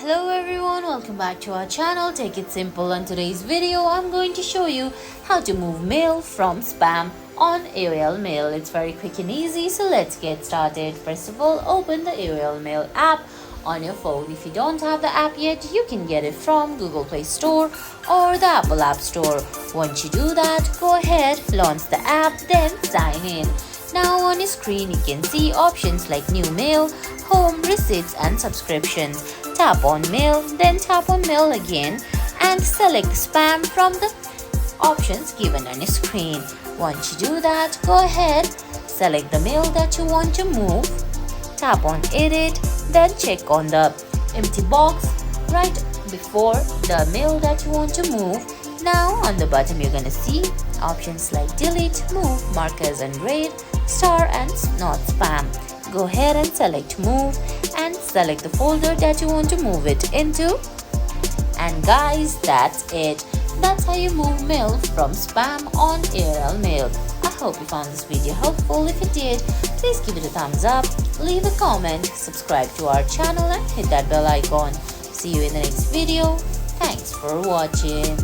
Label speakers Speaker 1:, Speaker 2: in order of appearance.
Speaker 1: Hello everyone, welcome back to our channel. Take it simple. On today's video I'm going to show you how to move mail from spam on AOL Mail. It's very quick and easy, so let's get started. First of all, open the AOL Mail app on your phone. If you don't have the app yet, you can get it from Google Play Store or the Apple App Store. Once you do that, go ahead, launch the app, then sign in. Now on your screen you can see options like new mail, home, receipts and subscriptions. Tap on mail, then tap on mail again and select spam from the options given on your screen. Once you do that, go ahead, select the mail that you want to move, tap on edit, then check on the empty box right before the mail that you want to move. Now on the bottom you're gonna see options like delete, move, mark as unread, star and not spam. Go ahead and select move and select the folder that you want to move it into. And guys, that's it. That's how you move mail from spam on AOL Mail. I hope you found this video helpful. If you did, please give it a thumbs up, leave a comment, subscribe to our channel and hit that bell icon. See you in the next video. Thanks for watching.